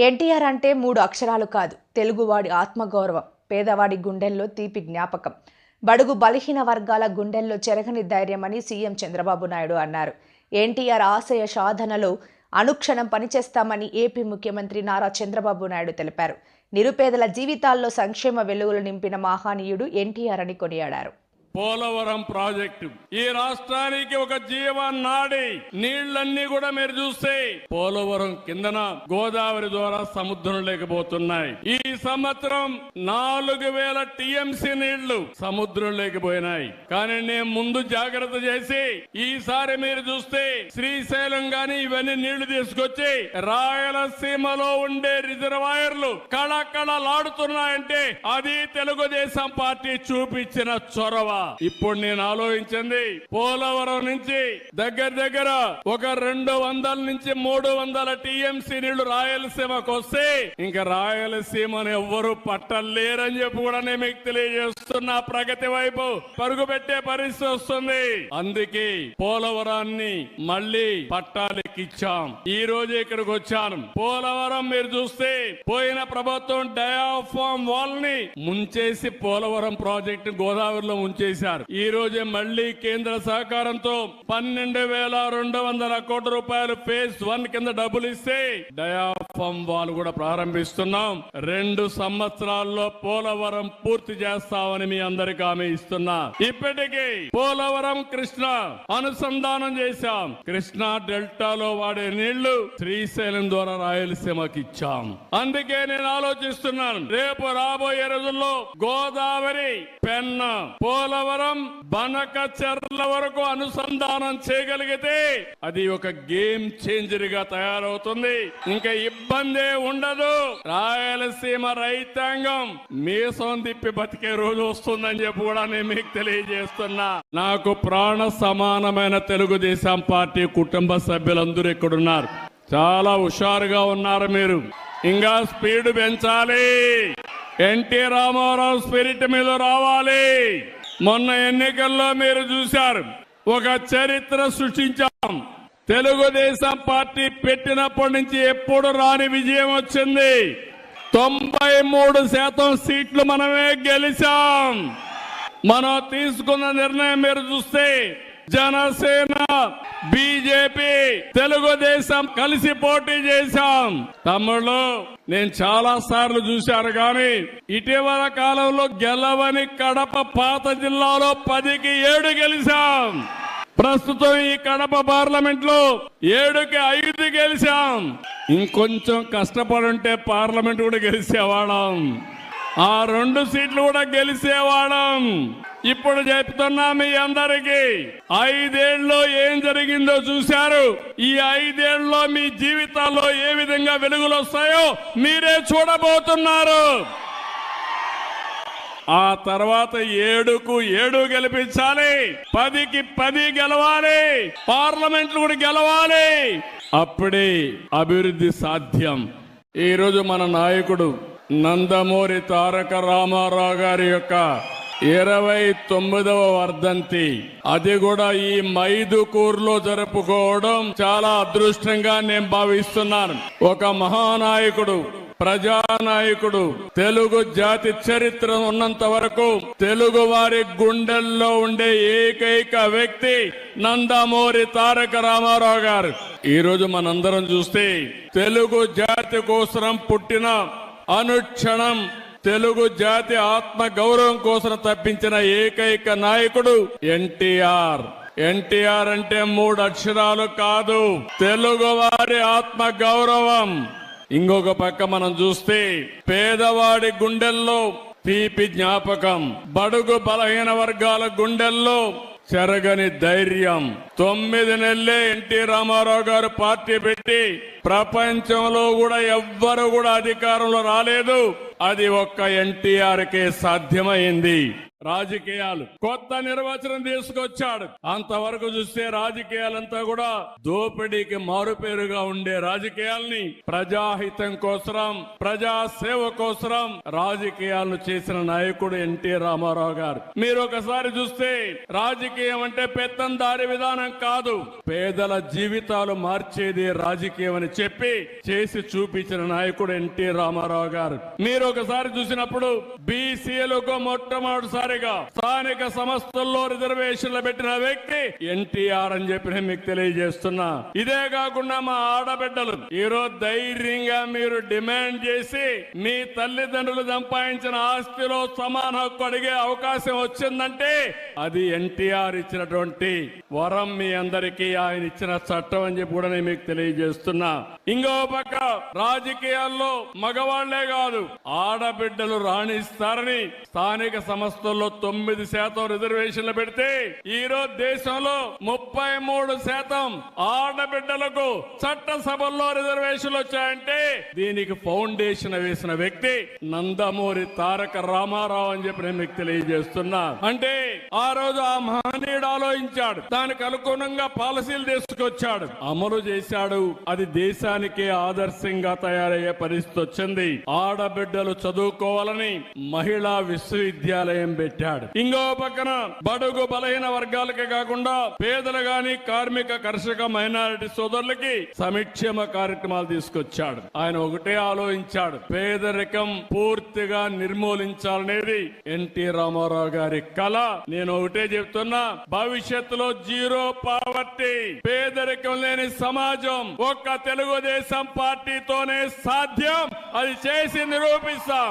ఎన్టీఆర్ అంటే 3 అక్షరాలు కాదు, తెలుగువాడి ఆత్మగౌరవం, పేదవాడి గుండెల్లో తీపి జ్ఞాపకం, బడుగు బలహీన వర్గాల గుండెల్లో చెరగని ధైర్యమని సీఎం చంద్రబాబు నాయుడు అన్నారు. ఎన్టీఆర్ ఆశయ సాధనలో అనుక్షణం పనిచేస్తామని ఏపీ ముఖ్యమంత్రి నారా చంద్రబాబు నాయుడు తెలిపారు. నిరుపేదల జీవితాల్లో సంక్షేమ వెలుగులు నింపిన మహనీయుడు ఎన్టీఆర్ అని కొనియాడారు. పోలవరం ప్రాజెక్టు ఈ రాష్ట్రానికి ఒక జీవనాడి. నీళ్లన్నీ కూడా మీరు చూస్తే పోలవరం కిందన గోదావరి ద్వారా సముద్రం లేకపోతున్నాయి. ఈ సంవత్సరం 4000 టీఎంసీ నీళ్లు సముద్రం లేకపోయినాయి. కానీ నేను ముందు జాగ్రత్త చేసి ఈసారి మీరు చూస్తే శ్రీశైలం గాని ఇవన్నీ నీళ్లు తీసుకొచ్చి రాయలసీమలో ఉండే రిజర్వాయర్లు కళకళలాడుతున్నాయంటే అది తెలుగుదేశం పార్టీ చూపించిన చొరవ. ఇప్పుడు నేను ఆలోచించింది, పోలవరం నుంచి దగ్గర ఒక 200 నుంచి 300 టీఎంసీ నీళ్లు రాయలసీమకు వస్తే ఇంకా రాయలసీమను ఎవ్వరూ పట్టలేరని చెప్పి కూడా నేను మీకు తెలియజేస్తున్నా. ప్రగతి వైపు పరుగు పెట్టే పరిస్థితి వస్తుంది. అందుకే పోలవరాన్ని మళ్ళీ పట్టాలెక్కిచ్చాం. ఈ రోజు ఇక్కడికి వచ్చాను. పోలవరం మీరు చూస్తే పోయిన ప్రభుత్వం డయాఫామ్ వాల్ ని ముంచేసి పోలవరం ప్రాజెక్టు గోదావరిలో ముంచేశారు. ఈ రోజే మళ్లీ కేంద్ర సహకారంతో 12,200 కోట్ల రూపాయలు ఫేజ్ 1 కింద డబ్బులు ఇస్తే డయాఫామ్ వాల్ కూడా ప్రారంభిస్తున్నాం. 2 సంవత్సరాల్లో పోలవరం పూర్తి చేస్తామని మీ అందరికీ హామీ ఇస్తున్నా. ఇప్పటికీ పోలవరం కృష్ణ అనుసంధానం చేశాం. కృష్ణా డెల్టాలో వాడే నీళ్లు శ్రీశైలం ద్వారా రాయలసీమకి ఇచ్చాం. అందుకే నేను ఆలోచిస్తున్నాను, రేపు రాబోయే రోజుల్లో గోదావరి, పెన్న, పోలవరం, బనకచెర్ల వరకు అనుసంధానం చేయగలిగితే అది ఒక గేమ్ చేంజర్ గా తయారవుతుంది. ఇంకా ఇబ్బందే ఉండదు. రాయలసీమ రైతాంగం మీసం తిప్పి బతికే రోజు వస్తుందని చెప్పి కూడా నేను మీకు తెలియజేస్తున్నా. నాకు ప్రాణ సమానమైన తెలుగుదేశం పార్టీ కుటుంబ సభ్యులందరూ ఇక్కడున్నారు. చాలా హుషారుగా ఉన్నారు. మీరు ఇంకా స్పీడ్ పెంచాలి. ఎన్టీ రామారావు స్పిరిట్ మీద రావాలి. మొన్న ఎన్నికల్లో మీరు చూశారు, ఒక చరిత్ర సృష్టించాం. తెలుగుదేశం పార్టీ పెట్టినప్పటి నుంచి ఎప్పుడు రాని విజయం వచ్చింది. 93% సీట్లు మనమే గెలిచాం. మనం తీసుకున్న నిర్ణయం మీరు చూస్తే జనసేన, బీజేపీ, తెలుగుదేశం కలిసి పోటీ చేశాం. తమ్ముళ్ళు, నేను చాలా సార్లు చూశాను, కానీ ఇటీవల కాలంలో గెలవని కడప పాత జిల్లాలో 10కి 7 గెలిచాం. ప్రస్తుతం ఈ కడప పార్లమెంట్ లో 7కి 5 గెలిచాం. ఇంకొంచెం కష్టపడుంటే పార్లమెంట్ కూడా గెలిచేవాళ్ళం. ఆ 2 సీట్లు కూడా గెలిచేవాళ్ళం. ఇప్పుడు చెప్తున్నా మీ అందరికీ, 5 ఏళ్లలో ఏం జరిగిందో చూశారు. ఈ 5 ఏళ్లలో మీ జీవితాల్లో ఏ విధంగా వెలుగులు వస్తాయో మీరే చూడబోతున్నారు. ఆ తర్వాత 7కు 7 గెలిపించాలి, 10కి 10 గెలవాలి, పార్లమెంట్లు కూడా గెలవాలి. అప్పుడే అభివృద్ధి సాధ్యం. ఈ రోజు మన నాయకుడు నందమూరి తారక రామారావు గారి యొక్క 29వ వర్ధంతి, అది కూడా ఈ మైదుకూరులో జరుపుకోవడం చాలా అదృష్టంగా నేను భావిస్తున్నాను. ఒక మహానాయకుడు, ప్రజానాయకుడు, తెలుగు జాతి చరిత్ర ఉన్నంత వరకు తెలుగు వారి గుండెల్లో ఉండే ఏకైక వ్యక్తి నందమూరి తారక రామారావు గారు. ఈ రోజు మనందరం చూస్తే తెలుగు జాతి కోసం పుట్టిన, అనుక్షణం తెలుగు జాతి ఆత్మ గౌరవం కోసం తప్పించిన ఏకైక నాయకుడు ఎన్టీఆర్. ఎన్టీఆర్ అంటే 3 అక్షరాలు కాదు, తెలుగు వారి ఆత్మ గౌరవం. ఇంకొక పక్క మనం చూస్తే పేదవాడి గుండెల్లో తీపి జ్ఞాపకం, బడుగు బలహీన వర్గాల గుండెల్లో చెరగని ధైర్యం. 9 నెలలే ఎన్టీ రామారావు గారు పార్టీ పెట్టి ప్రపంచంలో కూడా ఎవ్వరు కూడా అధికారంలో రాలేదు. అది ఒక్క ఎన్టీఆర్ కే సాధ్యమైంది. రాజకీయాలు కొత్త నిర్వచనం తీసుకొచ్చాడు. అంతవరకు చూస్తే రాజకీయాలంతా కూడా దోపిడీకి మారుపేరుగా ఉండే రాజకీయాల్ని ప్రజాహితం కోసం, ప్రజా సేవ కోసం రాజకీయాలను చేసిన నాయకుడు ఎన్టీ రామారావు గారు. మీరు ఒకసారి చూస్తే రాజకీయం అంటే పెత్తందారి విధానం కాదు, పేదల జీవితాలు మార్చేది రాజకీయం అని చెప్పి చేసి చూపించిన నాయకుడు ఎన్టీ రామారావు గారు. మీరు ఒకసారి చూసినప్పుడు బీసీలకు మొట్టమొదటిసారిగా స్థానిక సంస్థల్లో రిజర్వేషన్లు పెట్టిన వ్యక్తి ఎన్టీఆర్ అని చెప్పి నేను మీకు తెలియజేస్తున్నా. ఇదే కాకుండా మా ఆడబిడ్డలు ఈరోజు ధైర్యంగా మీరు డిమాండ్ చేసి మీ తల్లిదండ్రులు సంపాదించిన ఆస్తిలో సమాన హక్కు అడిగే అవకాశం వచ్చిందంటే అది ఎన్టీఆర్ ఇచ్చినటువంటి వరం, మీ అందరికీ ఆయన ఇచ్చిన చట్టం అని చెప్పి కూడా నేను మీకు తెలియజేస్తున్నా. ఇంకో పక్క రాజకీయాల్లో మగవాళ్లే కాదు ఆడబిడ్డలు రాణిస్తారని స్థానిక సంస్థల్లో 9% రిజర్వేషన్లు పెడితే ఈ రోజు దేశంలో 33% ఆడబిడ్డలకు చట్టసభల్లో రిజర్వేషన్లు వచ్చాయంటే దీనికి ఫౌండేషన్ వేసిన వ్యక్తి నందమూరి తారక రామారావు అని చెప్పి నేను మీకు తెలియజేస్తున్నా. అంటే ఆ రోజు ఆ మహనీయుడు ఆలోచించాడు, దానికి అనుగుణంగా పాలసీలు తీసుకొచ్చాడు, అమలు చేశాడు. అది దేశానికే ఆదర్శంగా తయారయ్యే పరిస్థితి వచ్చింది. ఆడబిడ్డలు చదువుకోవాలని మహిళా విశ్వవిద్యాలయం పెట్టాడు. ఇంకో పక్కన బడుగు బలహీన వర్గాలకే కాకుండా పేదలు గాని, కార్మిక, కర్షక, మైనారిటీ సోదరులకి సంక్షేమ కార్యక్రమాలు తీసుకొచ్చాడు. ఆయన ఒకటే ఆలోచించాడు, పేదరికం పూర్తిగా నిర్మూలించాలనేది ఎన్టీ రామారావు గారి కళ. నేను ఒకటే చెప్తున్నా, భవిష్యత్తులో జీరో పావర్టీ, పేదరికం లేని సమాజం ఒక్క తెలుగుదేశం పార్టీతోనే సాధ్యం. అది చేసి నిరూపిస్తాం.